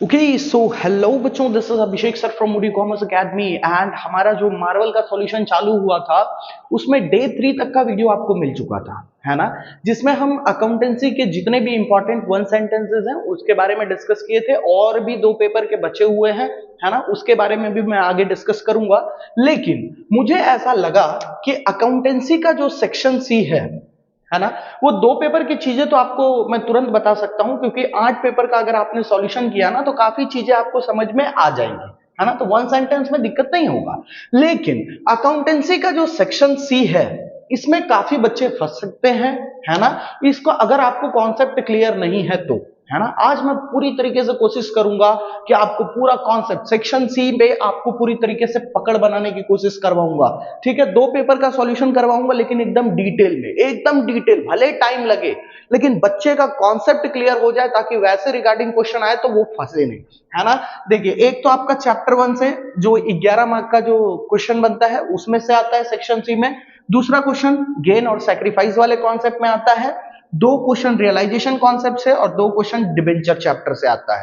Okay so hello बच्चों, this is Abhishek sir from Moody commerce academy and हमारा जो Marvel का solution चालू हुआ था उसमें डे 3 तक का वीडियो आपको मिल चुका था, है ना, जिसमें हम अकाउंटेंसी के जितने भी इंपॉर्टेंट वन सेंटेंसेस हैं उसके बारे में डिस्कस किए थे। और भी 2 पेपर के बचे हुए हैं, है ना, उसके बारे में भी मैं आगे डिस्कस करूंगा। लेकिन मुझे ऐसा लगा कि अकाउंटेंसी का जो सेक्शन सी है ना, वो 2 पेपर की चीजें तो आपको मैं तुरंत बता सकता हूं, क्योंकि 8 पेपर का अगर आपने सॉल्यूशन किया ना तो काफी चीजें आपको समझ में आ जाएंगी, है ना, तो वन सेंटेंस में दिक्कत नहीं होगा। लेकिन अकाउंटेंसी का जो सेक्शन सी है इसमें काफी बच्चे फंस सकते हैं, है ना, इसको अगर आपको कॉन्सेप्ट क्लियर नहीं है तो, है ना। आज मैं पूरी तरीके से कोशिश करूंगा कि आपको पूरा कॉन्सेप्ट सेक्शन सी में आपको पूरी तरीके से पकड़ बनाने की कोशिश करवाऊंगा, ठीक है। 2 पेपर का सॉल्यूशन करवाऊंगा लेकिन एकदम डिटेल में, एकदम डिटेल, भले टाइम लगे लेकिन बच्चे का कॉन्सेप्ट क्लियर हो जाए ताकि वैसे रिगार्डिंग क्वेश्चन आए तो वो फंसे नहीं, है ना। देखिए, एक तो आपका चैप्टर 1 से जो 11 मार्क का जो क्वेश्चन बनता है उसमें से आता है सेक्शन सी में। दूसरा क्वेश्चन गेन और सैक्रिफाइस वाले कॉन्सेप्ट में आता है। 2 क्वेश्चन रियलाइजेशन कॉन्सेप्ट से और 2 क्वेश्चन डिबेंचर चैप्टर से आता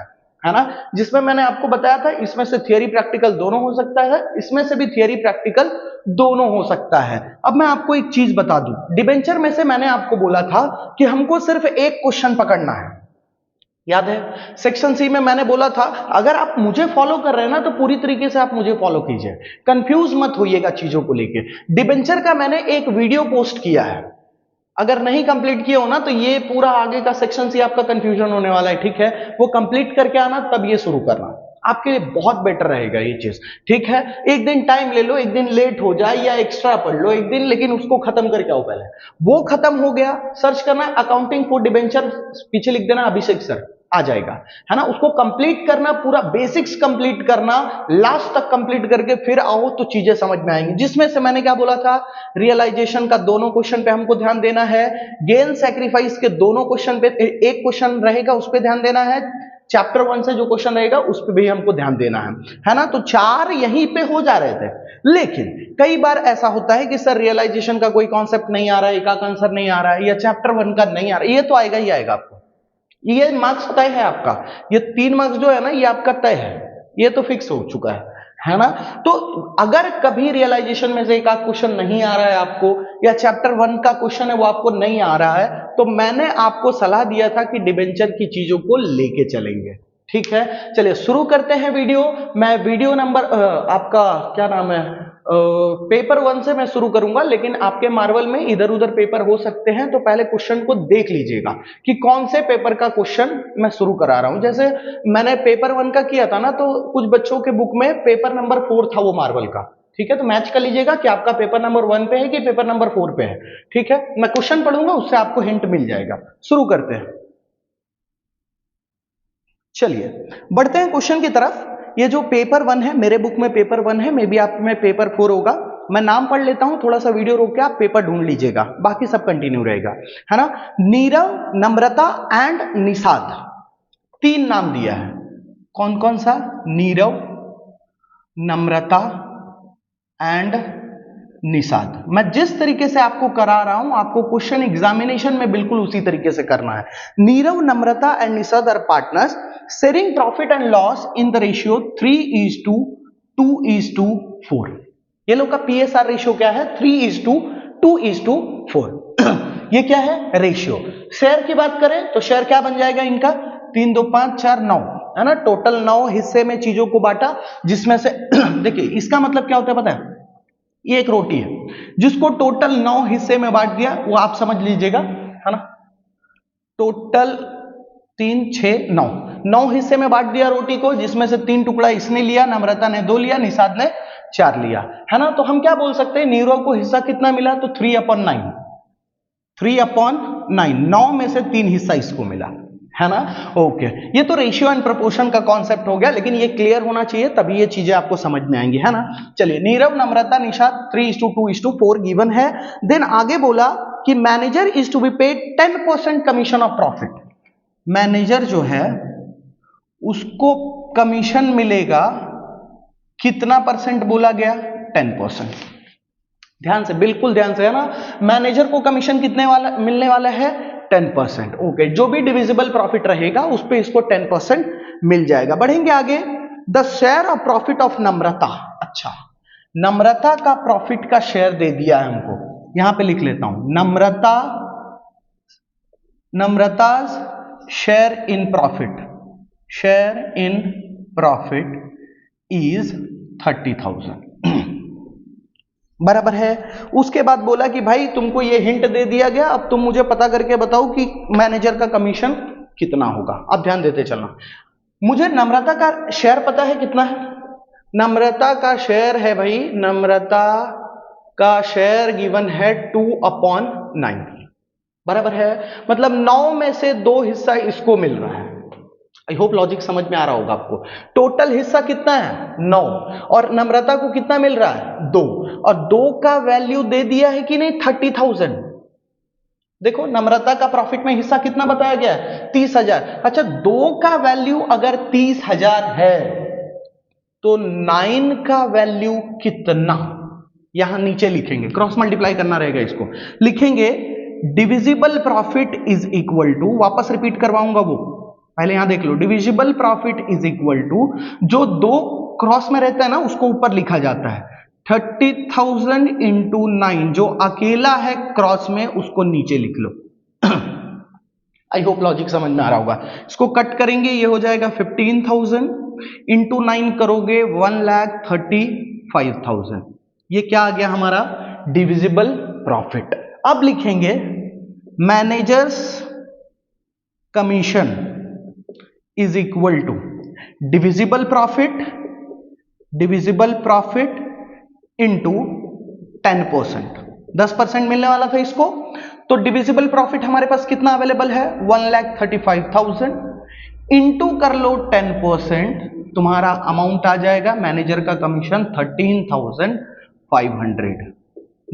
है ना, जिसमें मैंने आपको बताया था इसमें से थियरी प्रैक्टिकल दोनों हो सकता है, इसमें से भी थियरी प्रैक्टिकल दोनों हो सकता है। अब मैं आपको एक चीज बता दूं, डिबेंचर में से मैंने आपको बोला था कि हमको सिर्फ एक क्वेश्चन पकड़ना है, याद है। सेक्शन सी में मैंने बोला था अगर आप मुझे फॉलो कर रहे हैं ना तो पूरी तरीके से आप मुझे फॉलो कीजिए, कंफ्यूज मत होइएगा चीजों को लेके। डिबेंचर का मैंने एक वीडियो पोस्ट किया है, अगर नहीं कंप्लीट किया हो ना तो ये पूरा आगे का सेक्शन सी आपका कंफ्यूजन होने वाला है, ठीक है। वो कंप्लीट करके आना तब ये शुरू करना, आपके लिए बहुत बेटर रहेगा ये चीज, ठीक है। एक दिन टाइम ले लो, एक दिन लेट हो जाए या एक्स्ट्रा पढ़ लो एक दिन, लेकिन उसको खत्म करके आओ पहले। वो खत्म हो गया, सर्च करना अकाउंटिंग फॉर डिबेंचर, पीछे लिख देना अभिषेक सर, आ जाएगा, है ना। उसको कंप्लीट करना, पूरा बेसिक्स कंप्लीट करना, लास्ट तक कंप्लीट करके फिर आओ तो चीजें समझ में आएंगी। जिसमें से मैंने क्या बोला था, रियलाइजेशन का दोनों क्वेश्चन पे हमको ध्यान देना है, गेन सैक्रिफाइस के दोनों क्वेश्चन पे एक क्वेश्चन रहेगा उस पर ध्यान देना है, चैप्टर 1 से जो क्वेश्चन रहेगा उस पर भी हमको ध्यान देना है ना। तो 4 यहीं पे हो जा रहे थे। लेकिन कई बार ऐसा होता है कि सर रियलाइजेशन का कोई कॉन्सेप्ट नहीं आ रहा है, एकाक आंसर नहीं आ रहा है, या चैप्टर 1 का नहीं आ रहा है, ये तो आएगा ही आएगा आपको, ये मार्क्स तय है आपका, ये 3 मार्क्स जो है ना ये आपका तय है, ये तो फिक्स हो चुका है ना। तो अगर कभी रियलाइजेशन में से एक आध क्वेश्चन नहीं आ रहा है आपको, या चैप्टर 1 का क्वेश्चन है वो आपको नहीं आ रहा है, तो मैंने आपको सलाह दिया था कि डिबेंचर की चीजों को लेके चलेंगे, ठीक है। चलिए शुरू करते हैं वीडियो। मैं वीडियो नंबर आपका क्या नाम है, पेपर 1 से मैं शुरू करूंगा, लेकिन आपके मार्वल में इधर उधर पेपर हो सकते हैं, तो पहले क्वेश्चन को देख लीजिएगा कि कौन से पेपर का क्वेश्चन मैं शुरू करा रहा हूं। जैसे मैंने पेपर 1 का किया था ना, तो कुछ बच्चों के बुक में पेपर नंबर 4 था वो मार्वल का, ठीक है। तो मैच कर लीजिएगा कि आपका पेपर नंबर 1 पे है कि पेपर नंबर 4 पे है, ठीक है। मैं क्वेश्चन पढ़ूंगा, उससे आपको हिंट मिल जाएगा। शुरू करते हैं, चलिए बढ़ते हैं क्वेश्चन की तरफ। ये जो पेपर 1 है, मेरे बुक में पेपर 1 है, मे बी आप में पेपर 4 होगा। मैं नाम पढ़ लेता हूं, थोड़ा सा वीडियो रोक के आप पेपर ढूंढ लीजिएगा, बाकी सब कंटिन्यू रहेगा, है ना। नीरव, नम्रता एंड निषाद, 3 नाम दिया है। कौन कौन सा? नीरव, नम्रता एंड निषाद। मैं जिस तरीके से आपको करा रहा हूं, आपको क्वेश्चन एग्जामिनेशन में बिल्कुल उसी तरीके से करना है। Nirav, Namrata and Nishad are partners sharing profit and loss in the ratio 3:2:4। ये लोग का पीएसआर रेशियो क्या है? 3:2:4। ये क्या है? रेशियो। शेयर की बात करें तो शेयर क्या बन जाएगा इनका? 3, 2, 5, 4, 9, है ना। टोटल 9 हिस्से में चीजों को बांटा, जिसमें से देखिए इसका मतलब क्या होता है पता है? ये एक रोटी है जिसको टोटल 9 हिस्से में बांट दिया, वो आप समझ लीजिएगा, है ना। टोटल 3, 6, 9 हिस्से में बांट दिया रोटी को, जिसमें से 3 टुकड़ा इसने लिया, नम्रता ने 2 लिया, निषाद ने 4 लिया, है ना। तो हम क्या बोल सकते हैं, नीरव को हिस्सा कितना मिला? तो 3/9, 3/9, 9 में से 3 हिस्सा इसको मिला, है ना। ओके, ये तो रेशियो एंड प्रोपोर्शन का कॉन्सेप्ट हो गया, लेकिन ये क्लियर होना चाहिए तभी ये चीजें आपको समझ में आएंगी, है ना। चलिए, नीरव, नम्रता, निषाद 3:2:4 गिवन है। देन आगे बोला कि manager is to be paid 10% commission of profit. Manager जो है उसको कमीशन मिलेगा, कितना परसेंट बोला गया? 10%। ध्यान से, बिल्कुल ध्यान से, है ना। मैनेजर को कमीशन कितने वाला मिलने वाला है? 10%। ओके, जो भी डिविजिबल प्रॉफिट रहेगा उस पे इसको 10% मिल जाएगा। बढ़ेंगे आगे। The share of profit of Namrata. अच्छा, नम्रता का प्रॉफिट का शेयर दे दिया है हमको, यहां पे लिख लेता हूं, नम्रताज शेयर इन प्रॉफिट इज 30,000। बराबर है। उसके बाद बोला कि भाई तुमको ये हिंट दे दिया गया, अब तुम मुझे पता करके बताओ कि मैनेजर का कमीशन कितना होगा। अब ध्यान देते चलना, मुझे नम्रता का शेयर पता है कितना है। नम्रता का शेयर है भाई, नम्रता का शेयर गिवन है 2/9। बराबर है, मतलब 9 में से 2 हिस्सा इसको मिल रहा है। आई होप लॉजिक समझ में आ रहा होगा आपको। टोटल हिस्सा कितना है 9, और नम्रता को कितना मिल रहा है 2, और 2 का वैल्यू दे दिया है कि नहीं 30,000। देखो नम्रता का प्रॉफिट में हिस्सा कितना बताया गया है 30,000। अच्छा, 2 का वैल्यू अगर 30,000 है तो 9 का वैल्यू कितना, यहां नीचे लिखेंगे, क्रॉस मल्टीप्लाई करना रहेगा, इसको लिखेंगे divisible profit is equal to, वापस रिपीट करवाऊंगा वो, पहले यहां देख लो, divisible profit is equal to, जो 2 क्रॉस में रहता है ना उसको ऊपर लिखा जाता है 30,000 इंटू 9, जो अकेला है क्रॉस में उसको नीचे लिख लो। आई होप लॉजिक समझ में आ रहा होगा। इसको कट करेंगे, ये हो जाएगा 15,000 इंटू 9 करोगे 1,35,000। ये क्या आ गया हमारा डिविजिबल प्रॉफिट। अब लिखेंगे managers commission is equal to divisible profit into 10%। 10% मिलने वाला था इसको, तो डिविजिबल प्रॉफिट हमारे पास कितना अवेलेबल है 1,35,000 इंटू कर लो 10%, तुम्हारा अमाउंट आ जाएगा मैनेजर का कमीशन 13,500।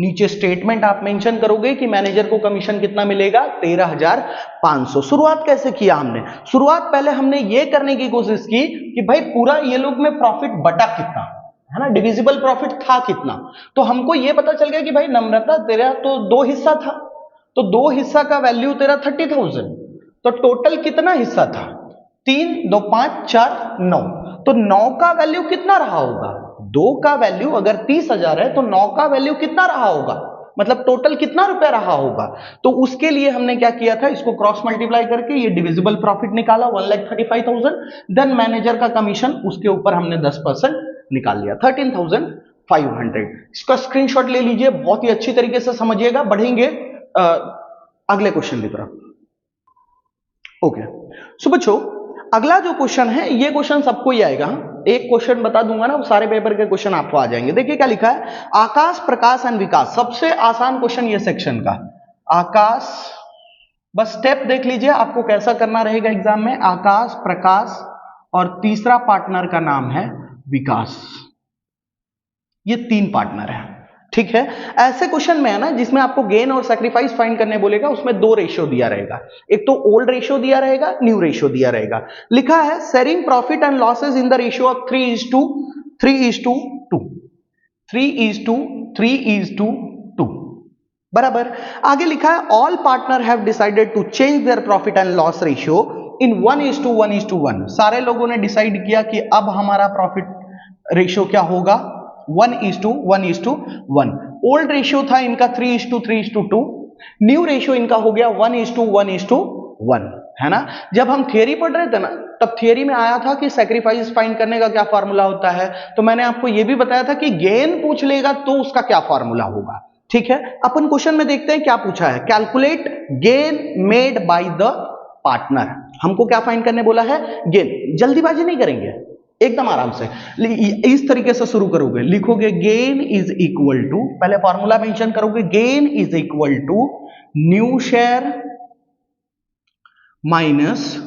नीचे स्टेटमेंट आप मेंशन करोगे कि मैनेजर को कमीशन कितना मिलेगा 13,500। शुरुआत कैसे किया हमने, शुरुआत पहले हमने ये करने की कोशिश की कि भाई पूरा ये लोग में प्रॉफिट बटा कितना है ना, डिविजिबल प्रॉफिट था कितना। तो हमको ये पता चल गया कि भाई नम्रता तेरा तो 2 हिस्सा था, तो 2 हिस्सा का वैल्यू तेरा 30,000, तो टोटल कितना हिस्सा था 3, 2, 5, 4, 9, तो 9 का वैल्यू कितना रहा होगा, 2 का वैल्यू अगर 30,000 है तो 9 का वैल्यू कितना रहा होगा, मतलब टोटल कितना रुपया रहा होगा। तो उसके लिए हमने क्या किया था, इसको क्रॉस मल्टीप्लाई करके ये डिविजिबल प्रॉफिट निकाला 1,35,000, देन मैनेजर का कमीशन उसके ऊपर हमने 10% निकाल लिया 13,500। इसका स्क्रीनशॉट ले लीजिए, बहुत ही अच्छी तरीके से समझिएगा। बढ़ेंगे अगले क्वेश्चन की तरफ। ओके, सो बच्चों अगला जो क्वेश्चन है, ये क्वेश्चन सबको ही आएगा। एक क्वेश्चन बता दूंगा ना, सारे पेपर के क्वेश्चन आपको आ जाएंगे। देखिए क्या लिखा है, आकाश, प्रकाश एंड विकास। सबसे आसान क्वेश्चन ये सेक्शन का, आकाश, बस स्टेप देख लीजिए आपको कैसा करना रहेगा एग्जाम में। आकाश, प्रकाश और तीसरा पार्टनर का नाम है विकास। ये 3 पार्टनर है, ठीक है। ऐसे क्वेश्चन में है ना जिसमें आपको गेन और सैक्रिफाइस फाइंड करने बोलेगा, उसमें 2 रेशियो दिया रहेगा, एक तो ओल्ड रेशियो दिया रहेगा, न्यू रेशियो दिया रहेगा। लिखा है sharing profit and losses in the ratio of 3:2 बराबर। आगे लिखा है all partner have decided to change their profit and loss ratio in 1:1:1। सारे लोगों ने डिसाइड किया कि अब हमारा प्रॉफिट रेशियो क्या होगा 1:1:1। ओल्ड रेशियो था इनका 3:3:2, न्यू रेशियो इनका हो गया 1:1:1, है ना। जब हम थियरी पढ़ रहे थे ना, तब थियरी में आया था कि सैक्रिफाइस फाइंड करने का क्या फॉर्मूला होता है, तो मैंने आपको यह भी बताया था कि गेन पूछ लेगा तो उसका क्या फॉर्मूला होगा, ठीक है। अपन क्वेश्चन में देखते हैं क्या पूछा है, calculate gain made by the partner. हमको क्या फाइंड करने बोला है, गेन। जल्दीबाजी नहीं करेंगे, एकदम आराम से इस तरीके से शुरू करोगे, लिखोगे गेन इज इक्वल टू, पहले फॉर्मूला मेंशन करोगे, gain is equal to new share minus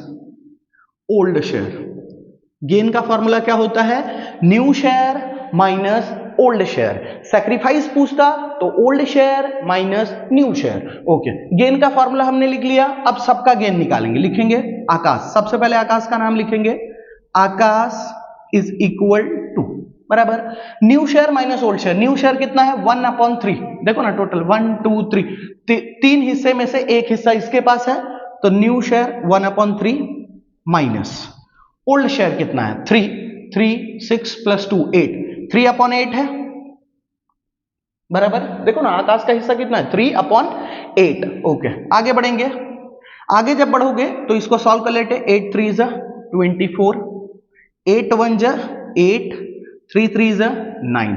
old share. Gain का फॉर्मूला क्या होता है, new share minus old share. Sacrifice पूछता तो old share minus new share. Okay, gain का फॉर्मूला हमने लिख लिया। अब सबका गेन निकालेंगे, लिखेंगे आकाश। सबसे पहले आकाश का नाम लिखेंगे, आकाश इज इक्वल टू, बराबर। New share minus old share, new share कितना है 1/3, देखो ना टोटल 1 2 3, तीन हिस्से में से एक हिस्सा इसके पास है, तो new share 1/3 minus old share कितना है 3, 6 + 2 8, 3/8 है, बराबर। देखो ना आकाश का हिस्सा कितना है 3/8। ओके, आगे बढ़ेंगे। आगे जब बढ़ोगे तो इसको सॉल्व कर लेते, 8 3 = 24, 8 1 = 8, 3 3 = 9।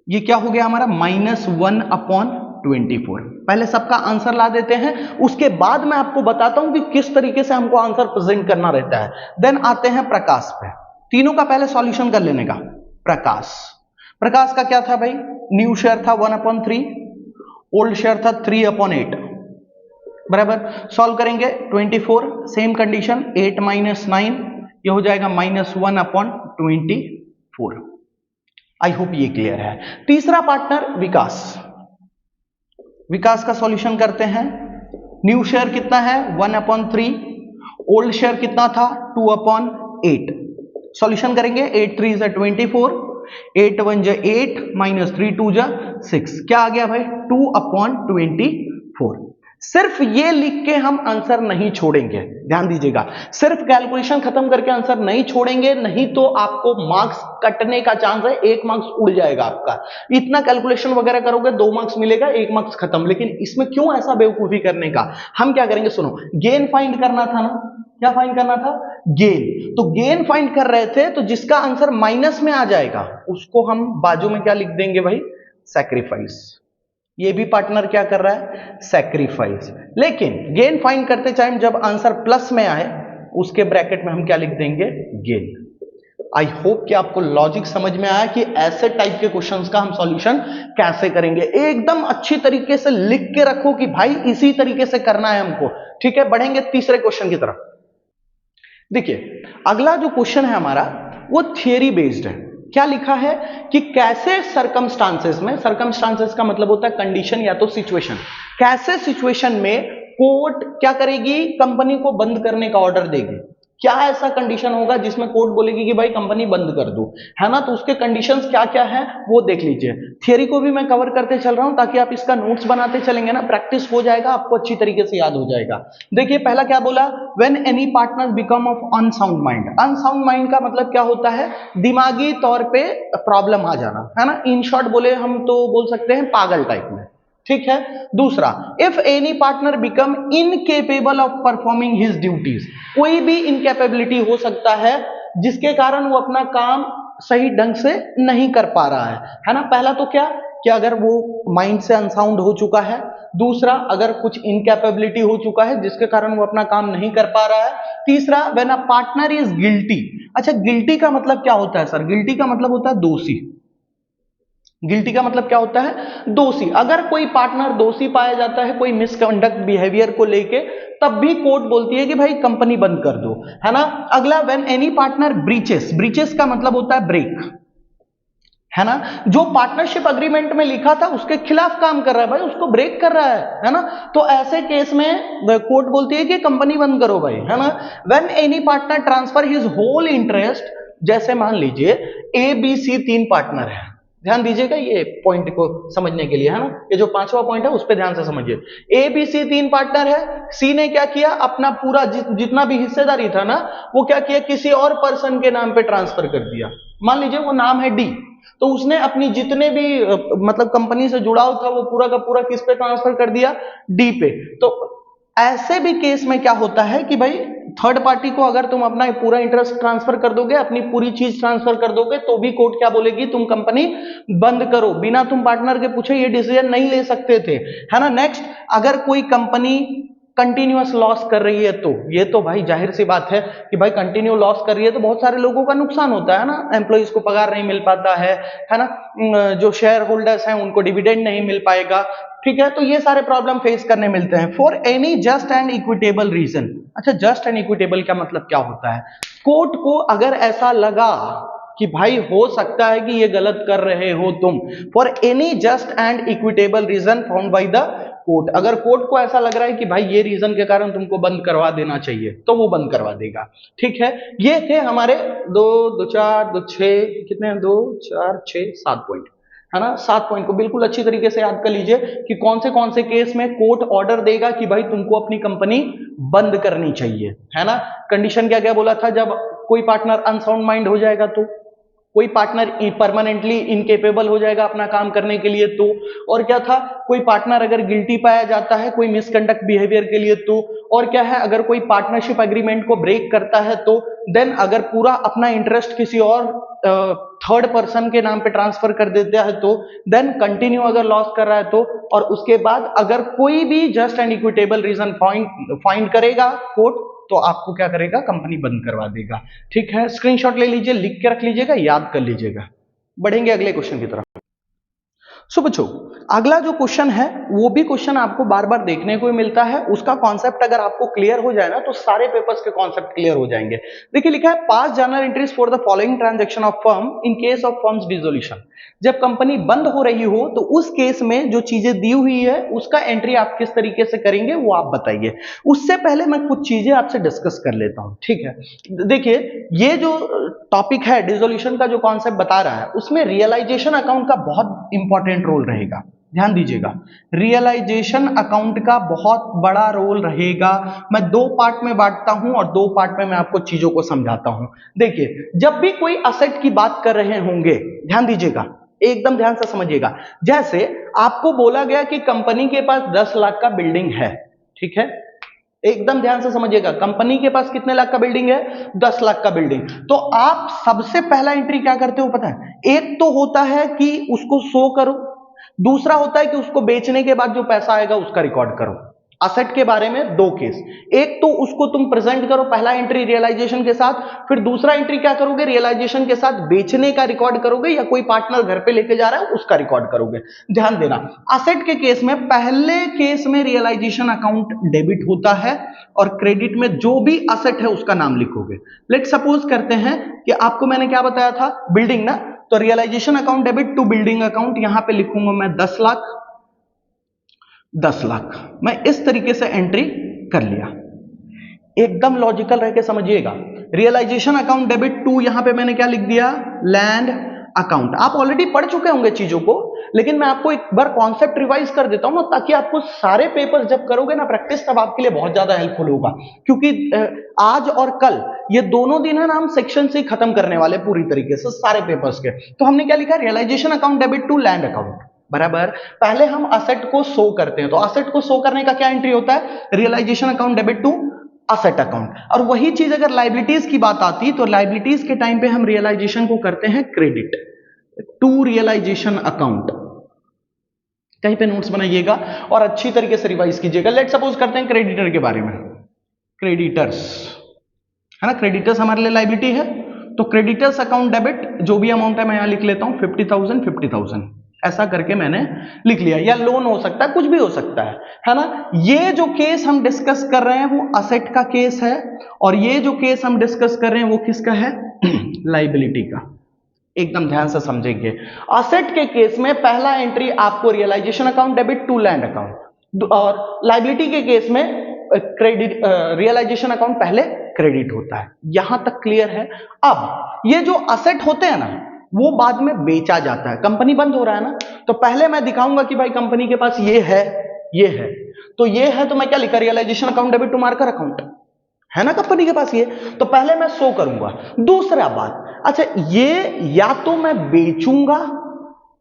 ये क्या हो गया हमारा -1/24। पहले सबका आंसर ला देते हैं, उसके बाद मैं आपको बताता हूं कि किस तरीके से हमको आंसर प्रेजेंट करना रहता है। देन आते हैं प्रकाश पे, तीनों का पहले सॉल्यूशन कर लेने का। प्रकाश का क्या था भाई, न्यू शेयर था 1/3, ओल्ड शेयर था 3/8, बराबर। सॉल्व करेंगे 24, सेम कंडीशन 8 - 9, ये हो जाएगा -1/24। आई होप ये क्लियर है। तीसरा पार्टनर विकास का सॉल्यूशन करते हैं। न्यू शेयर कितना है 1/3, ओल्ड शेयर कितना था 2/8। सॉल्यूशन करेंगे, 8 3 = 24, 8 1 = 8, -3 2 = 6, क्या आ गया भाई 2/24। सिर्फ ये लिख के हम आंसर नहीं छोड़ेंगे, ध्यान दीजिएगा, सिर्फ कैलकुलेशन खत्म करके आंसर नहीं छोड़ेंगे, नहीं तो आपको मार्क्स कटने का चांस है, 1 मार्क्स उड़ जाएगा आपका। इतना कैलकुलेशन वगैरह करोगे 2 मार्क्स मिलेगा, 1 मार्क्स खत्म। लेकिन इसमें क्यों ऐसा बेवकूफी करने का, हम क्या करेंगे, सुनो, गेन फाइंड करना था ना, क्या फाइंड करना था, गेन। तो गेन फाइंड कर रहे थे, तो जिसका आंसर माइनस में आ जाएगा उसको हम बाजू में क्या लिख देंगे भाई, सैक्रिफाइस। ये भी पार्टनर क्या कर रहा है, सैक्रिफाइस। लेकिन गेन फाइंड करते टाइम जब आंसर प्लस में आए, उसके ब्रैकेट में हम क्या लिख देंगे, गेन। आई होप कि आपको लॉजिक समझ में आया कि ऐसे टाइप के क्वेश्चंस का हम सॉल्यूशन कैसे करेंगे। एकदम अच्छी तरीके से लिख के रखो कि भाई इसी तरीके से करना है हमको, ठीक है। बढ़ेंगे तीसरे क्वेश्चन की तरफ। देखिए अगला जो क्वेश्चन है हमारा वो थियरी बेस्ड है। क्या लिखा है कि कैसे सर्कमस्टांसेस में, सर्कमस्टांसेस का मतलब होता है कंडीशन या तो सिचुएशन, कैसे सिचुएशन में कोर्ट क्या करेगी, कंपनी को बंद करने का ऑर्डर देगी। क्या ऐसा कंडीशन होगा जिसमें कोर्ट बोलेगी कि भाई कंपनी बंद कर दो, है ना। तो उसके कंडीशंस क्या क्या है वो देख लीजिए। थियरी को भी मैं कवर करते चल रहा हूं ताकि आप इसका नोट्स बनाते चलेंगे ना, प्रैक्टिस हो जाएगा, आपको अच्छी तरीके से याद हो जाएगा। देखिए पहला क्या बोला, when any partner become of unsound mind. Unsound mind का मतलब क्या होता है, दिमागी तौर पे प्रॉब्लम आ जाना, है ना। इन शॉर्ट बोले हम तो बोल सकते हैं पागल टाइप में, ठीक है। दूसरा, if any partner become incapable of performing his duties. कोई भी इनकेपेबिलिटी हो सकता है जिसके कारण वो अपना काम सही ढंग से नहीं कर पा रहा है ना। पहला तो क्या कि अगर वो माइंड से अनसाउंड हो चुका है। दूसरा, अगर कुछ इनकेपेबिलिटी हो चुका है जिसके कारण वो अपना काम नहीं कर पा रहा है। तीसरा, when a partner is guilty. अच्छा, गिल्टी का मतलब क्या होता है सर, गिल्टी का मतलब होता है दोषी। गिल्टी का मतलब क्या होता है, दोषी। अगर कोई पार्टनर दोषी पाया जाता है कोई मिसकंडक्ट बिहेवियर को लेके, तब भी कोर्ट बोलती है कि भाई कंपनी बंद कर दो, है ना। अगला, when any partner breaches. Breaches का मतलब होता है ब्रेक, है ना। जो पार्टनरशिप अग्रीमेंट में लिखा था उसके खिलाफ काम कर रहा है भाई, उसको ब्रेक कर रहा है ना। तो ऐसे केस में कोर्ट बोलती है कि कंपनी बंद करो भाई, है ना। When any partner transfer his whole interest. जैसे मान लीजिए ए बी सी 3 पार्टनर है, ध्यान दीजिएगा ये पॉइंट को समझने के लिए, है ना। ये जो 5वां पॉइंट है उस पर ध्यान से समझिए। ए बी सी 3 पार्टनर है, सी ने क्या किया, अपना पूरा जितना भी हिस्सेदारी था ना वो क्या किया, किसी और पर्सन के नाम पे ट्रांसफर कर दिया। मान लीजिए वो नाम है डी, तो उसने अपनी जितने भी मतलब कंपनी से जुड़ाव था वो पूरा का पूरा किस पे ट्रांसफर कर दिया, डी पे। तो ऐसे भी केस में क्या होता है कि भाई थर्ड पार्टी को अगर तुम अपना पूरा इंटरेस्ट ट्रांसफर कर दोगे, अपनी पूरी चीज ट्रांसफर कर दोगे, तो भी कोर्ट क्या बोलेगी, तुम कंपनी बंद करो। बिना तुम पार्टनर के पूछे ये डिसीजन नहीं ले सकते थे, है ना। नेक्स्ट, अगर कोई कंपनी कंटिन्यूअस लॉस कर रही है, तो ये तो भाई जाहिर सी बात है कि भाई कंटिन्यू लॉस कर रही है तो बहुत सारे लोगों का नुकसान होता है ना। एम्प्लॉइज को पगार नहीं मिल पाता है ना। जो शेयर होल्डर्स हैं उनको डिविडेंड नहीं मिल पाएगा, ठीक है। तो ये सारे प्रॉब्लम फेस करने मिलते हैं। For any just and equitable reason. अच्छा, जस्ट एंड इक्विटेबल का मतलब क्या होता है, कोर्ट को अगर ऐसा लगा कि भाई हो सकता है कि ये गलत कर रहे हो तुम, for any just and equitable reason found by the court, अगर कोर्ट को ऐसा लग रहा है कि भाई ये रीजन के कारण तुमको बंद करवा देना चाहिए तो वो बंद करवा देगा। ठीक है, ये थे हमारे 2 2 4 2 6 कितने हैं, 2 4 6 7 पॉइंट, है ना। 7 पॉइंट को बिल्कुल अच्छी तरीके से याद कर लीजिए कि कौन से केस में कोर्ट ऑर्डर देगा कि भाई तुमको अपनी कंपनी बंद करनी चाहिए, है ना। कंडीशन क्या क्या बोला था, जब कोई पार्टनर अनसाउंड माइंड हो जाएगा तो, कोई पार्टनर परमानेंटली इनकेपेबल हो जाएगा अपना काम करने के लिए तो, और क्या था, कोई पार्टनर अगर गिल्टी पाया जाता है कोई मिसकंडक्ट बिहेवियर के लिए तो, और क्या है, अगर कोई पार्टनरशिप एग्रीमेंट को ब्रेक करता है तो, देन अगर पूरा अपना इंटरेस्ट किसी और थर्ड पर्सन के नाम पे ट्रांसफर कर देता है तो, देन कंटिन्यू अगर लॉस कर रहा है तो, और उसके बाद अगर कोई भी just and equitable reason find करेगा कोर्ट तो आपको क्या करेगा, कंपनी बंद करवा देगा। ठीक है, स्क्रीनशॉट ले लीजिए, लिख के रख लीजिएगा, याद कर लीजिएगा। बढ़ेंगे अगले क्वेश्चन की तरफ। सो बच्चों, अगला जो क्वेश्चन है वो भी क्वेश्चन आपको बार बार देखने को मिलता है, उसका कॉन्सेप्ट अगर आपको क्लियर हो जाए ना तो सारे पेपर्स के कॉन्सेप्ट क्लियर हो जाएंगे। देखिए लिखा है, पास journal entries for the following transaction of firm in case of firms dissolution. जब कंपनी बंद हो रही हो तो उस केस में जो चीजें दी हुई है उसका एंट्री आप किस तरीके से करेंगे वो आप बताइए। उससे पहले मैं कुछ चीजें आपसे डिस्कस कर लेता हूं। ठीक है, देखिए ये जो टॉपिक है डिसोल्यूशन का, जो कॉन्सेप्ट बता रहा है उसमें रियलाइजेशन अकाउंट का बहुत इंपॉर्टेंट रोल रहेगा। ध्यान दीजिएगा, रियलाइजेशन अकाउंट का बहुत बड़ा रोल रहेगा। मैं 2 पार्ट में बांटता हूं और 2 पार्ट में मैं आपको चीजों को समझाता हूं। देखिए, जब भी कोई असेट की बात कर रहे होंगे, ध्यान दीजिएगा, एकदम ध्यान से समझिएगा। जैसे आपको बोला गया कि कंपनी के पास 10 लाख का बिल्डिंग है, ठीक है, एकदम ध्यान से समझिएगा, कंपनी के पास कितने लाख का बिल्डिंग है, 10 लाख का बिल्डिंग। तो आप सबसे पहला एंट्री क्या करते हो पता है, एक तो होता है कि उसको शो करो, दूसरा होता है कि उसको बेचने के बाद जो पैसा आएगा उसका रिकॉर्ड करो। असेट के बारे में 2 केस, एक तो उसको तुम प्रेजेंट करो, पहला एंट्री रियलाइजेशन के साथ, फिर दूसरा एंट्री क्या करोगे, रियलाइजेशन के साथ बेचने का रिकॉर्ड करोगे या कोई पार्टनर घर पे लेके जा रहा है उसका रिकॉर्ड करोगे। ध्यान देना, असेट के केस में पहले केस में रियलाइजेशन अकाउंट डेबिट होता है और क्रेडिट में जो भी असेट है उसका नाम लिखोगे। लेट सपोज करते हैं कि आपको मैंने क्या बताया था, बिल्डिंग ना, तो realisation account debit to building account, यहां पे लिखूंगा मैं 10 लाख 10 लाख। मैं इस तरीके से एंट्री कर लिया, एकदम लॉजिकल रह के समझिएगा। रियलाइजेशन अकाउंट डेबिट टू, यहां पे मैंने क्या लिख दिया, लैंड अकाउंट। आप ऑलरेडी पढ़ चुके होंगे चीजों को, लेकिन मैं आपको एक बार कॉन्सेप्ट रिवाइज कर देता हूं ना, ताकि आपको सारे पेपर जब करोगे ना प्रैक्टिस, तब आपके लिए बहुत ज्यादा हेल्पफुल होगा। क्योंकि आज और कल ये दोनों दिन है ना, हम सेक्शन से ही खत्म करने वाले पूरी तरीके से सारे पेपर्स के। तो हमने क्या लिखा, realisation account debit to land account बराबर, पहले हम असेट को शो करते हैं, तो असेट को शो करने का क्या एंट्री होता है, realisation account debit to asset account. और वही चीज अगर लाइबिलिटीज की बात आती तो लाइबिलिटीज के टाइम पे हम रियलाइजेशन को करते हैं क्रेडिट टू रियलाइजेशन अकाउंट। कहीं पे नोट्स बनाइएगा और अच्छी तरीके से रिवाइज कीजिएगा। लेट सपोज करते हैं क्रेडिटर के बारे में, क्रेडिटर्स है ना, क्रेडिटर्स हमारे लिए लाइबिलिटी है, तो क्रेडिटर्स अकाउंट डेबिट, जो भी अमाउंट है मैं यहां लिख लेता हूं 50,000 50,000, ऐसा करके मैंने लिख लिया। या लोन हो सकता है, कुछ भी हो सकता है ना। ये जो केस हम डिस्कस कर रहे हैं वो असेट का केस है, और ये जो केस हम डिस्कस कर रहे हैं वो किसका है, लाइबिलिटी का। एकदम ध्यान से समझेंगे, असेट के केस में पहला एंट्री आपको realisation account debit to land account, और लाइबिलिटी के केस में क्रेडिट रियलाइजेशन अकाउंट पहले क्रेडिट होता है। यहां तक क्लियर है। अब ये जो असेट होते हैं ना वो बाद में बेचा जाता है, कंपनी बंद हो रहा है ना, तो पहले मैं दिखाऊंगा कि भाई कंपनी के पास ये है, ये है, तो ये है, तो मैं क्या लिखा, realisation account debit to marker account, है ना कंपनी के पास ये, तो पहले मैं शो करूंगा। दूसरा बात, अच्छा ये या तो मैं बेचूंगा,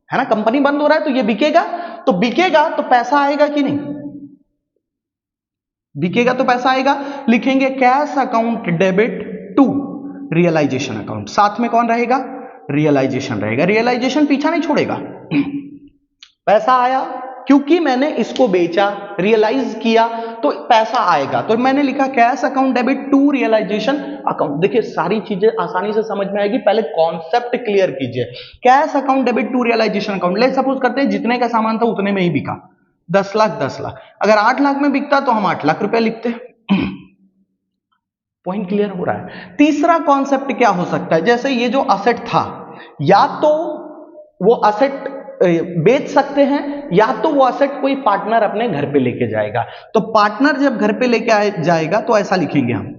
है ना, कंपनी बंद हो रहा है तो ये बिकेगा, तो बिकेगा तो पैसा आएगा कि नहीं, बिकेगा तो पैसा आएगा, लिखेंगे cash account debit to realisation account, साथ में कौन रहेगा, रियलाइजेशन रहेगा। रियलाइजेशन पीछा नहीं छोड़ेगा, पैसा आया क्योंकि मैंने इसको बेचा, रियलाइज किया, तो पैसा आएगा, तो मैंने लिखा cash account debit to realisation account. देखिए सारी चीजें आसानी से समझ में आएगी, पहले कॉन्सेप्ट क्लियर कीजिए। Cash account debit to realisation account, let suppose करते हैं जितने का सामान था उतने में ही बिका, 10 लाख 10 लाख, अगर 8 लाख में बिकता तो हम 8 लाख रुपए लिखते। पॉइंट क्लियर हो रहा है। तीसरा कॉन्सेप्ट क्या हो सकता है, जैसे ये जो असेट था, या तो वो असेट बेच सकते हैं, या तो वो असेट कोई पार्टनर अपने घर पे लेके जाएगा। तो पार्टनर जब घर पे लेके जाएगा तो ऐसा लिखेंगे हम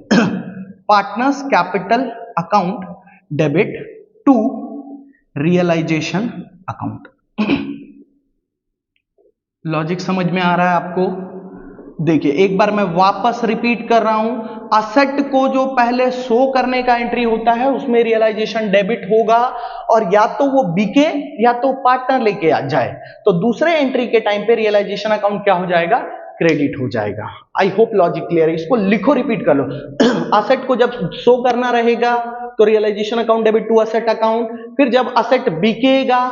partners capital account debit to realisation account. Logic समझ में आ रहा है आपको? देखिए एक बार मैं वापस रिपीट कर रहा हूं, असेट को जो पहले शो करने का एंट्री होता है उसमें रियलाइजेशन डेबिट होगा, और या तो वो बिके या तो पार्टनर लेके आ जाए, तो दूसरे एंट्री के टाइम पे रियलाइजेशन अकाउंट क्या हो जाएगा? क्रेडिट हो जाएगा। आई होप लॉजिक क्लियर है। इसको लिखो, रिपीट कर लो। असेट को जब शो करना रहेगा तो realisation account debit to asset account, फिर जब असेट बिकेगा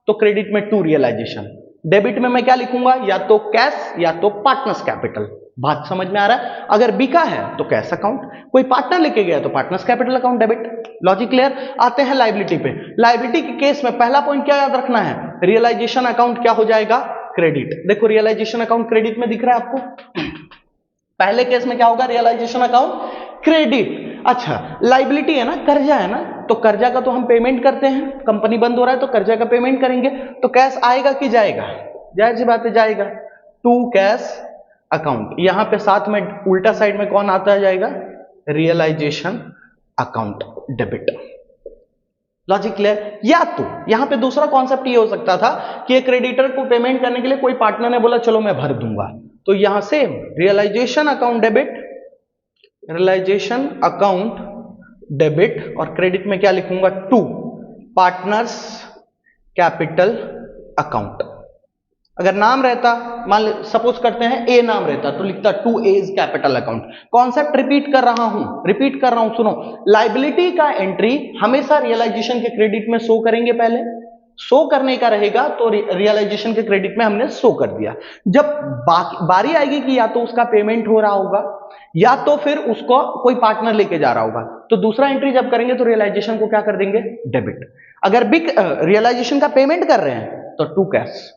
तो क्रेडिट में टू रियलाइजेशन। डेबिट में मैं क्या लिखूंगा? या तो कैश या तो पार्टनर्स कैपिटल। बात समझ में आ रहा है? अगर बिका है तो कैश अकाउंट, कोई पार्टनर लेके गया तो partners capital account debit. Logic clear? आते हैं लायबिलिटी पे। लायबिलिटी के केस में पहला पॉइंट क्या याद रखना है? रियलाइजेशन अकाउंट क्या हो जाएगा? क्रेडिट। देखो रियलाइजेशन अकाउंट क्रेडिट में दिख रहा है आपको। पहले केस में क्या होगा? Realisation account credit. अच्छा, लायबिलिटी है ना, कर्जा है ना, तो कर्जा का तो हम पेमेंट करते हैं, कंपनी बंद हो रहा है तो कर्जा का पेमेंट करेंगे, तो कैश आएगा कि जाएगा? जाहिर सी बात है जाएगा। टू कैश अकाउंट, यहां पे साथ में उल्टा साइड में कौन आता जाएगा? Realisation account debit. Logic clear? या तो यहां पे दूसरा कॉन्सेप्ट ये हो सकता था कि एक क्रेडिटर को पेमेंट करने के लिए कोई पार्टनर ने बोला चलो मैं भर दूंगा, तो यहां से realisation account debit, realisation account debit, और क्रेडिट में क्या लिखूंगा? To partners capital account. अगर नाम रहता, मान लो सपोज करते हैं ए नाम रहता, तो लिखता to as capital account. Concept repeat कर रहा हूं, सुनो। लायबिलिटी का एंट्री हमेशा रियलाइजेशन के क्रेडिट में शो करेंगे। पहले शो करने का रहेगा तो रियलाइजेशन के क्रेडिट में हमने शो कर दिया। जब बारी आएगी कि या तो उसका पेमेंट हो रहा होगा या तो फिर उसको कोई पार्टनर लेके जा रहा होगा, तो दूसरा एंट्री जब करेंगे तो रियलाइजेशन को क्या कर देंगे? डेबिट। अगर बिग रियलाइजेशन का पेमेंट कर रहे हैं तो टू कैश,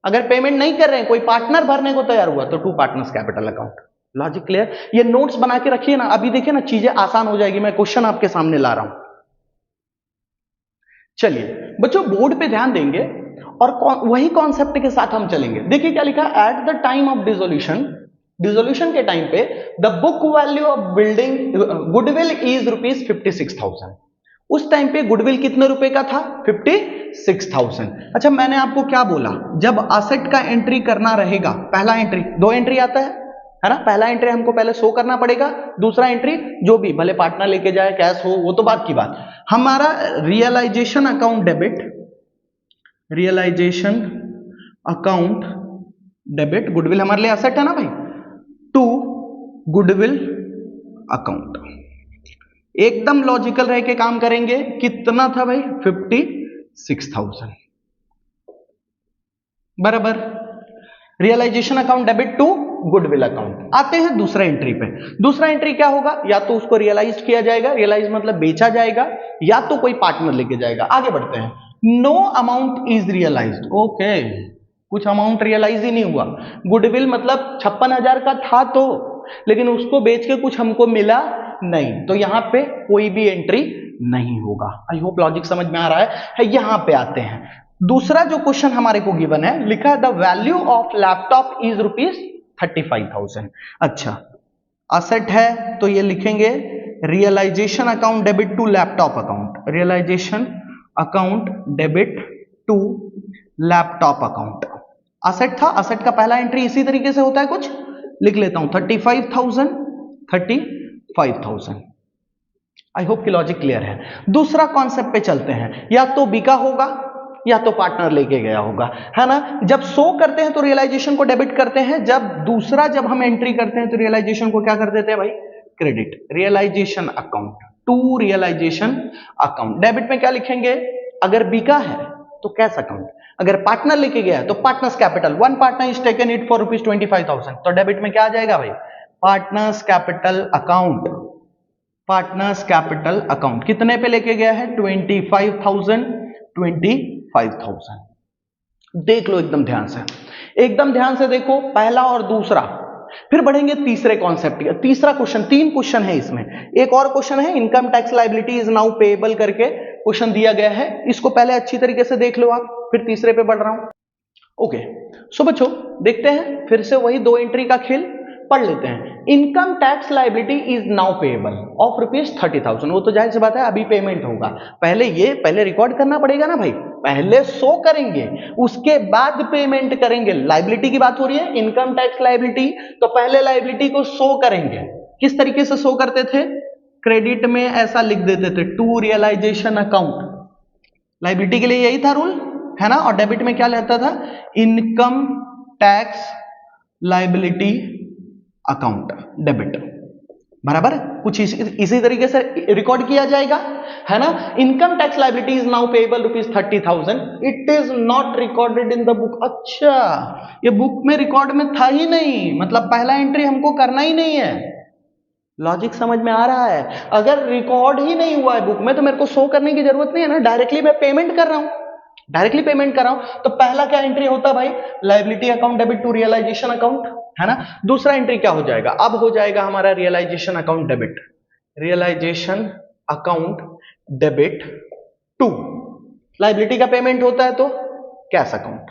अगर पेमेंट नहीं कर रहे हैं, कोई पार्टनर भरने को तैयार हुआ तो to partners capital account. Logic clear? ये नोट्स बना के रखिए ना, अभी देखिए ना चीजें आसान हो जाएगी। मैं क्वेश्चन आपके सामने ला रहा हूं। चलिए बच्चों बोर्ड पे ध्यान देंगे और वही कॉन्सेप्ट के साथ हम चलेंगे। देखिए क्या लिखा? At the time of dissolution के टाइम पे the book value of building goodwill is ₹56,000। उस टाइम पे गुडविल कितने रुपए का था? 56,000। अच्छा, मैंने आपको क्या बोला? जब असेट का एंट्री करना रहेगा, पहला एंट्री, दो एंट्री आता है ना? पहला एंट्री हमको पहले शो करना पड़ेगा, दूसरा एंट्री जो भी भले पार्टनर लेके जाए, कैश हो, वो तो बात की बात। हमारा realisation account debit, realisation account debit, goodwill हमारे लिए असेट है ना भाई, टू गुडविल अकाउंट। एकदम लॉजिकल रह के काम करेंगे। कितना था भाई? 56,000 बराबर। Realisation account debit to goodwill account. आते हैं दूसरा एंट्री पे। दूसरा एंट्री क्या होगा? या तो उसको रियलाइज किया जाएगा, रियलाइज मतलब बेचा जाएगा, या तो कोई पार्टनर लेके जाएगा। आगे बढ़ते हैं। No amount is realised. Okay, कुछ अमाउंट रियलाइज ही नहीं हुआ। गुडविल मतलब 56,000 का था तो, लेकिन उसको बेच के कुछ हमको मिला नहीं, तो यहां पे कोई भी एंट्री नहीं होगा। आई होप लॉजिक समझ में आ रहा है। यहां पे आते हैं। दूसरा जो क्वेश्चन हमारे को गिवन है, लिखा है the value of laptop is ₹35,000। अच्छा, असेट है तो ये लिखेंगे realisation account debit to laptop account, realisation account debit to laptop account. Asset था, असेट का पहला एंट्री इसी तरीके से होता है, कुछ लिख लेता हूं 35,000। आई होप कि लॉजिक क्लियर है। दूसरा कॉन्सेप्ट पे चलते हैं। या तो बिका होगा या तो पार्टनर लेके गया होगा, है ना? जब शो करते हैं तो रियलाइजेशन को डेबिट करते हैं, जब हम एंट्री करते हैं तो रियलाइजेशन को क्या कर देते हैं भाई? Credit. Realisation account to realisation account. Debit में क्या लिखेंगे? अगर बिका है तो कैश अकाउंट, अगर पार्टनर लेके गया है तो partners capital. One partner is taken it for ₹25,000, तो डेबिट में क्या आ जाएगा भाई? Partners capital account. Partners capital account कितने पे लेके गया है? 25,000। देख लो एकदम ध्यान से, एकदम ध्यान से देखो, पहला और दूसरा। फिर बढ़ेंगे तीसरे कॉन्सेप्ट। तीसरा क्वेश्चन, 3 क्वेश्चन है इसमें। एक और क्वेश्चन है, income tax liability is now payable करके क्वेश्चन दिया गया है। इसको पहले अच्छी तरीके से देख लो आप। फिर तीसरे पे बढ़ रहा हूं। ओके, सो बच्चों देखते हैं फिर से वही 2 एंट्री का खेल पढ़ लेते हैं। Income tax liability is now payable of ₹30,000। वो तो जाहिर सी बात है अभी पेमेंट होगा, पहले रिकॉर्ड करना पड़ेगा ना भाई, पहले शो करेंगे उसके बाद पेमेंट करेंगे। लायबिलिटी की बात हो रही है, इनकम टैक्स लायबिलिटी, तो पहले लायबिलिटी को शो करेंगे। किस तरीके से शो करते थे? क्रेडिट में ऐसा लिख देते थे, टू रियलाइजेशन अकाउंट। लायबिलिटी के लिए यही था रूल, है ना। और डेबिट में क्या रहता था? Income tax liability account, debit. बराबर, कुछ इसी तरीके से रिकॉर्ड किया जाएगा, है ना। Income tax liability is now payable ₹30,000, it is not recorded in the book. अच्छा, ये बुक में रिकॉर्ड में था ही नहीं, मतलब पहला एंट्री हमको करना ही नहीं है। लॉजिक समझ में आ रहा है? अगर रिकॉर्ड ही नहीं हुआ है बुक में तो मेरे को शो करने की जरूरत नहीं है ना, डायरेक्टली मैं पेमेंट कर रहा हूं, तो पहला क्या एंट्री होता भाई? Liability account debit to realisation account, है ना। दूसरा एंट्री क्या हो जाएगा? अब हो जाएगा हमारा realisation account debit, realisation account debit to liability का पेमेंट होता है तो cash account,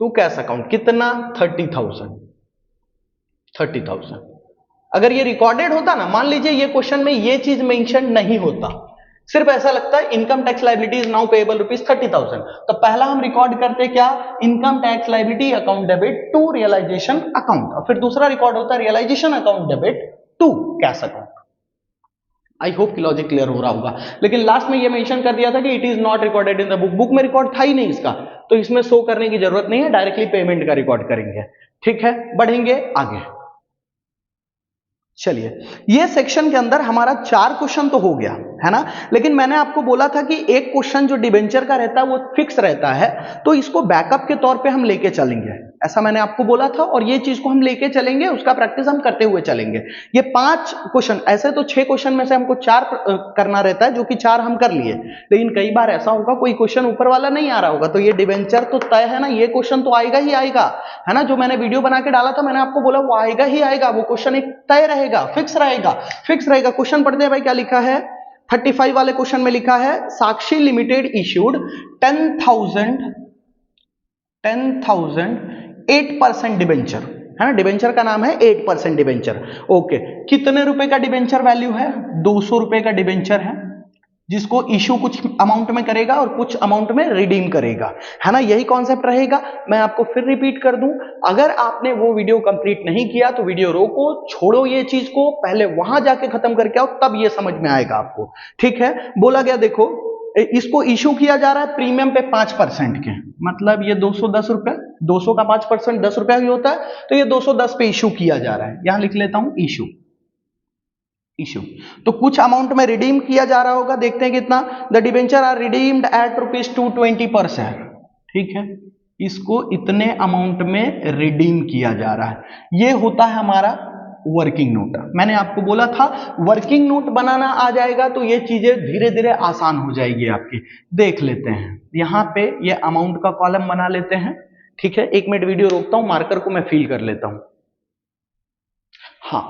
to cash account. कितना? 30,000। अगर ये रिकॉर्डेड होता ना, मान लीजिए ये क्वेश्चन में ये चीज मेंशन नहीं होता, सिर्फ ऐसा लगता है income tax liability is now payable ₹30,000, तो पहला हम रिकॉर्ड करते क्या? Income tax liability account debit to realisation account, और फिर दूसरा रिकॉर्ड होता है realisation account debit to cash account. I hope कि लॉजिक क्लियर हो रहा होगा। लेकिन लास्ट में ये मेंशन कर दिया था कि it is not recorded in the book, book में रिकॉर्ड था ही नहीं इसका, तो इसमें शो करने की जरूरत नहीं है, डायरेक्टली पेमेंट का रिकॉर्ड करेंगे। ठीक है, बढ़ेंगे आगे। चलिए, ये सेक्शन के अंदर हमारा 4 क्वेश्चन तो हो गया, है ना। लेकिन मैंने आपको बोला था कि एक क्वेश्चन जो डिबेंचर का रहता है वो फिक्स रहता है, तो इसको बैकअप के तौर पे हम लेके चलेंगे, ऐसा मैंने आपको बोला था। और ये चीज को हम लेके चलेंगे, उसका प्रैक्टिस हम करते हुए चलेंगे। ये 5 क्वेश्चन, ऐसे तो 6 क्वेश्चन में से हमको 4 करना रहता है, जो कि 4 हम कर लिए। लेकिन कई बार ऐसा होगा कोई क्वेश्चन ऊपर वाला नहीं आ रहा होगा, तो ये डिबेंचर तो तय है ना, ये क्वेश्चन तो आएगा ही आएगा, है ना। जो मैंने वीडियो बना के डाला था, मैंने आपको बोला वो आएगा ही आएगा, वो क्वेश्चन एक तय रहेगा, फिक्स रहेगा। क्वेश्चन पढ़ते हैं भाई, क्या लिखा है? 35 वाले क्वेश्चन में लिखा है, साक्षी लिमिटेड इश्यूड 10,000 8% डिबेंचर, है ना। डिबेंचर का नाम है 8% डिबेंचर। ओके, कितने रुपए का डिबेंचर वैल्यू है? 200 रुपए का डिबेंचर है, जिसको इश्यू कुछ अमाउंट में करेगा और कुछ अमाउंट में रिडीम करेगा, है ना। यही कॉन्सेप्ट रहेगा। मैं आपको फिर रिपीट कर दूं, अगर आपने वो वीडियो कंप्लीट नहीं किया तो वीडियो रोको, छोड़ो ये चीज को, पहले वहां जाके खत्म करके आओ, तब ये समझ में आएगा आपको। ठीक है, बोला गया, देखो इसको इश्यू किया जा रहा है प्रीमियम पे 5% के, मतलब ये 210 रुपए, 200 का 5% 10 रुपया ही होता है, तो ये 210 पे इश्यू किया जा रहा है। यहां लिख लेता हूं इश्यू। तो कुछ अमाउंट में रिडीम किया जा रहा होगा, देखते हैं कितना। The debenture are redeemed at ₹220 per share. ठीक है, इसको इतने अमाउंट में रिडीम किया जा रहा है। ये होता है हमारा वर्किंग नोट। मैंने आपको बोला था वर्किंग नोट बनाना आ जाएगा तो ये चीजें धीरे धीरे आसान हो जाएगी आपकी। देख लेते हैं, यहां पे ये अमाउंट का कॉलम बना लेते हैं। ठीक है, 1 मिनट वीडियो रोकता हूं, मार्कर को मैं फिल कर लेता हूं। हाँ,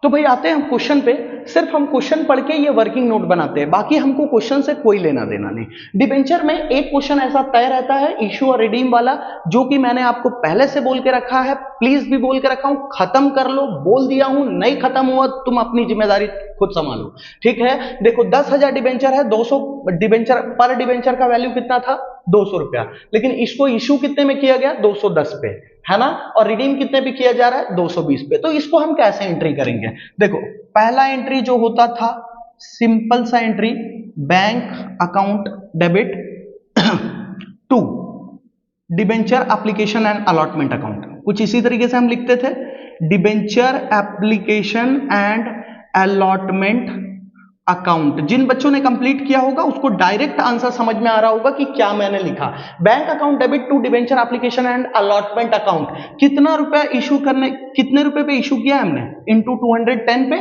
तो भाई आते हैं हम क्वेश्चन पे। सिर्फ हम क्वेश्चन पढ़ के ये वर्किंग नोट बनाते हैं, बाकी हमको क्वेश्चन से कोई लेना देना नहीं। डिबेंचर में एक क्वेश्चन ऐसा तय रहता है, इश्यू और रिडीम वाला, जो कि मैंने आपको पहले से बोल के रखा है, प्लीज भी बोल के रखा हूं, खत्म कर लो, बोल दिया हूं। नहीं खत्म हुआ तुम अपनी जिम्मेदारी खुद संभालो। ठीक है, देखो 10,000 डिबेंचर है, 200 डिबेंचर पर डिबेंचर का वैल्यू कितना था? 200 रुपया। लेकिन इसको इश्यू कितने में किया गया? 210 पे, है ना। और रिडीम कितने पे किया जा रहा है? 220 पे। तो इसको हम कैसे एंट्री करेंगे? देखो, पहला एंट्री जो होता था सिंपल सा entry, bank account debit to debenture application and allotment account. कुछ इसी तरीके से हम लिखते थे, debenture application and allotment account. जिन बच्चों ने कंप्लीट किया होगा उसको डायरेक्ट आंसर समझ में आ रहा होगा कि क्या मैंने लिखा। Bank account debit to debenture application and allotment account. कितना रुपया इशू करने, कितने रुपए पे इशू किया हमने? इंटू 210 पे,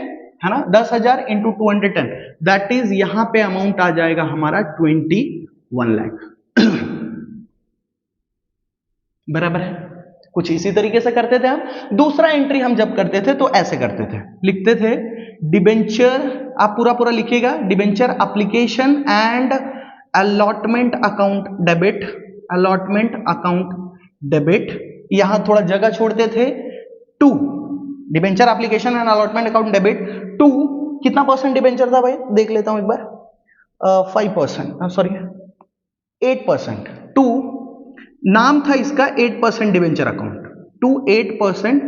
है ना। 10,000 इंटू 210, दैट इज यहां पे अमाउंट आ जाएगा हमारा 21 लाख। बराबर है। कुछ इसी तरीके से करते थे हम। दूसरा एंट्री हम जब करते थे तो ऐसे करते थे, लिखते थे डिबेंचर, आप पूरा पूरा लिखिएगा, debenture application and allotment account debit, allotment account debit, यहां थोड़ा जगह छोड़ते थे, to debenture application and allotment account debit to, कितना परसेंट डिबेंचर था भाई, देख लेता हूं एक बार, 5%, सॉरी 8%, टू नाम था इसका 8% debenture account, to 8%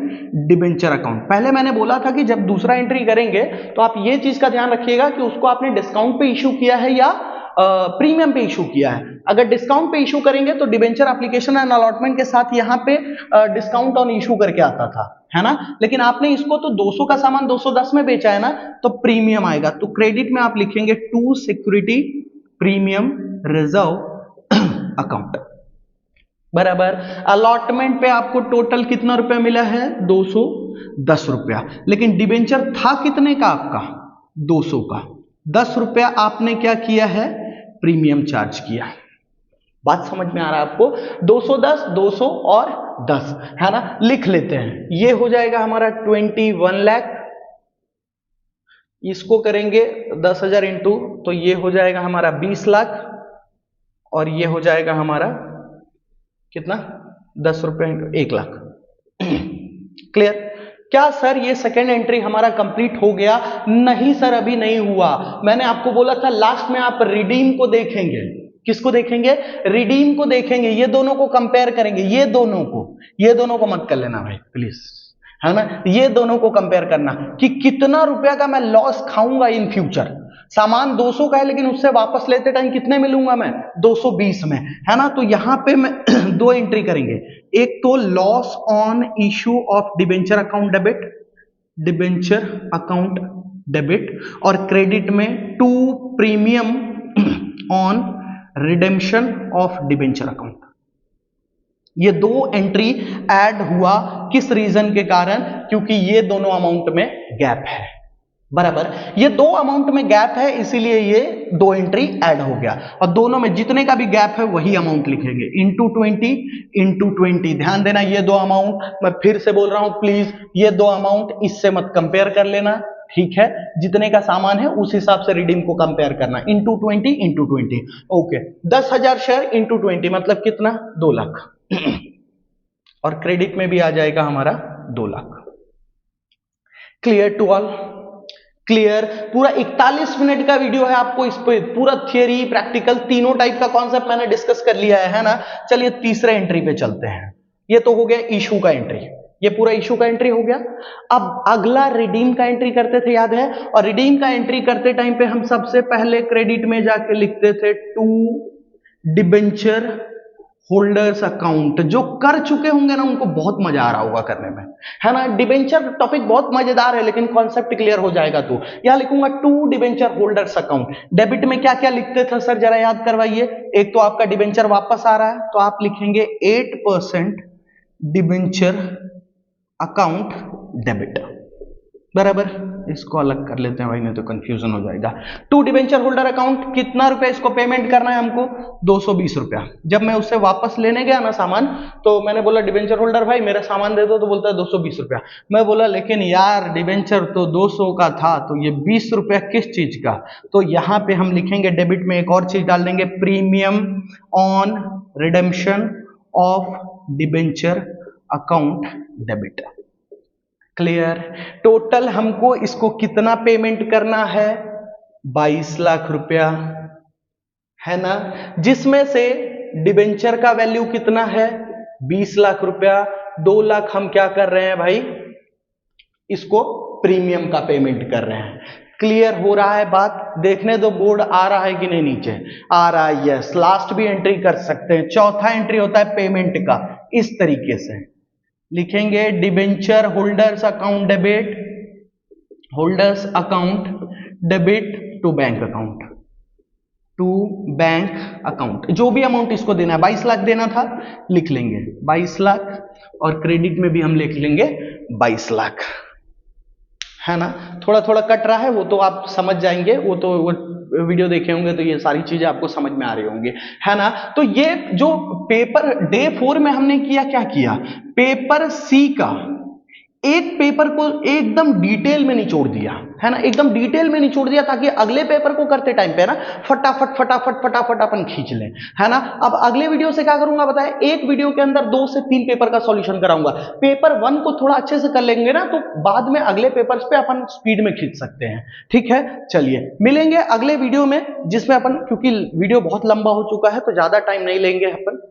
debenture account. पहले मैंने बोला था कि जब दूसरा एंट्री करेंगे तो आप ये चीज का ध्यान रखिएगा कि उसको आपने डिस्काउंट पे इशू किया है या प्रीमियम पे इशू किया है। अगर डिस्काउंट पे इशू करेंगे तो डिबेंचर एप्लीकेशन एंड अलॉटमेंट के साथ यहाँ पे डिस्काउंट ऑन इशू करके आता था, है ना, लेकिन आपने इसको तो 200 का सामान 210 में बेचा है ना, तो प्रीमियम आएगा। तो क्रेडिट में आप लिखेंगे to security premium reserve account, बराबर। अलॉटमेंट पे आपको टोटल कितना रुपया मिला है, 210 रुपया, लेकिन डिबेंचर था कितने का आपका, 200 का, 10 रुपया आपने क्या किया है, प्रीमियम चार्ज किया। बात समझ में आ रहा है आपको, 210, 200 और 10, है ना, लिख लेते हैं। ये हो जाएगा हमारा 21 लाख, इसको करेंगे 10,000 इंटू, तो ये हो जाएगा हमारा 20 लाख, और ये हो जाएगा हमारा कितना, 10 रुपये इंटू 1 लाख। क्लियर? क्या सर ये सेकेंड एंट्री हमारा कंप्लीट हो गया? नहीं सर, अभी नहीं हुआ। मैंने आपको बोला था लास्ट में आप रिडीम को देखेंगे। किसको देखेंगे? रिडीम को देखेंगे, ये दोनों को कंपेयर करेंगे, ये दोनों को मत कर लेना भाई प्लीज, है ना, ये दोनों को कंपेयर करना कि कितना रुपया का मैं लॉस खाऊंगा इन फ्यूचर। सामान 200 का है लेकिन उससे वापस लेते टाइम कितने में लूंगा मैं, 220 में, है ना। तो यहां पे मैं दो एंट्री करेंगे, एक तो loss on issue of debenture account debit, और क्रेडिट में to premium on redemption of debenture account. ये दो एंट्री ऐड हुआ किस रीजन के कारण? क्योंकि ये दोनों अमाउंट में गैप है, बराबर। ये दो अमाउंट में गैप है, इसीलिए ये दो एंट्री ऐड हो गया, और दोनों में जितने का भी गैप है वही अमाउंट लिखेंगे, इंटू 20। ध्यान देना, ये दो अमाउंट, मैं फिर से बोल रहा हूं प्लीज, ये दो अमाउंट इससे मत कंपेयर कर लेना, ठीक है। जितने का सामान है उस हिसाब से रिडीम को कंपेयर करना, इंटू 20। ओके, 10,000 शेयर इंटू 20 मतलब कितना, 2 लाख। और क्रेडिट में भी आ जाएगा हमारा 2 lakh. Clear to all? Clear? पूरा 41 मिनट का वीडियो है, आपको इस पे पूरा थियरी प्रैक्टिकल तीनों टाइप का कॉन्सेप्ट मैंने डिस्कस कर लिया है ना। चलिए तीसरे एंट्री पे चलते हैं। ये तो हो गया इशू का एंट्री, ये पूरा इशू का एंट्री हो गया। अब अगला रिडीम का एंट्री करते थे, याद है? और रिडीम का एंट्री करते टाइम पे हम सबसे पहले क्रेडिट में जाके लिखते थे टू डिबेंचर होल्डर्स अकाउंट। जो कर चुके होंगे ना उनको बहुत मजा आ रहा होगा करने में, है ना। डिबेंचर टॉपिक बहुत मजेदार है, लेकिन कॉन्सेप्ट क्लियर हो जाएगा। तो यहां लिखूंगा to debenture holders account. Debit में क्या क्या लिखते थे सर, जरा याद करवाइए। एक तो आपका डिबेंचर वापस आ रहा है, तो आप लिखेंगे 8% डिबेंचर अकाउंट डेबिट, बराबर। इसको अलग कर लेते हैं भाई, नहीं तो कंफ्यूजन हो जाएगा। टू डिबेंचर होल्डर अकाउंट, कितना रुपया इसको पेमेंट करना है हमको, 220 रुपया। जब मैं उससे वापस लेने गया ना सामान, तो मैंने बोला डिबेंचर होल्डर भाई मेरा सामान दे दो, तो बोलता है 220 रुपया। मैं बोला लेकिन यार डिबेंचर तो 200 का था, तो ये 20 रुपया किस चीज का? तो यहां पे हम लिखेंगे डेबिट में एक और चीज डाल देंगे, premium on redemption of debenture account debit. Clear? Total हमको इसको कितना पेमेंट करना है, 22 लाख रुपया, है ना। जिसमें से डिबेंचर का वैल्यू कितना है, 20 लाख रुपया। 2 लाख हम क्या कर रहे हैं भाई, इसको प्रीमियम का पेमेंट कर रहे हैं। क्लियर हो रहा है बात? देखने दो बोर्ड आ रहा है कि नहीं, नीचे आ रहा है, यस। लास्ट भी एंट्री कर सकते हैं। चौथा एंट्री होता है पेमेंट का, इस तरीके से लिखेंगे debenture holders account debit, holders account debit to bank account, जो भी अमाउंट इसको देना है, 22 लाख देना था, लिख लेंगे 22 लाख, और क्रेडिट में भी हम लिख लेंगे 22 लाख, है ना। थोड़ा थोड़ा कट रहा है, वो तो आप समझ जाएंगे, वो तो वीडियो देखे होंगे तो ये सारी चीजें आपको समझ में आ रही होंगी, है ना। तो ये जो पेपर डे 4 में हमने किया, क्या किया, पेपर सी का एक पेपर को एकदम डिटेल में निचोड़ दिया, है ना, एकदम डिटेल में निचोड़ दिया ताकि अगले पेपर को करते टाइम पे ना फटाफट फटाफट फटाफट अपन खींच लें, है ना। अब अगले वीडियो से क्या करूंगा बताएं, एक वीडियो के अंदर 2 से 3 पेपर का सॉल्यूशन कराऊंगा। पेपर 1 को थोड़ा अच्छे से कर लेंगे ना तो बाद में अगले पेपर्स पे अपन स्पीड में खींच सकते हैं। ठीक है, चलिए मिलेंगे अगले वीडियो में जिसमें अपन, क्योंकि वीडियो बहुत लंबा हो चुका है तो ज्यादा टाइम नहीं लेंगे अपन।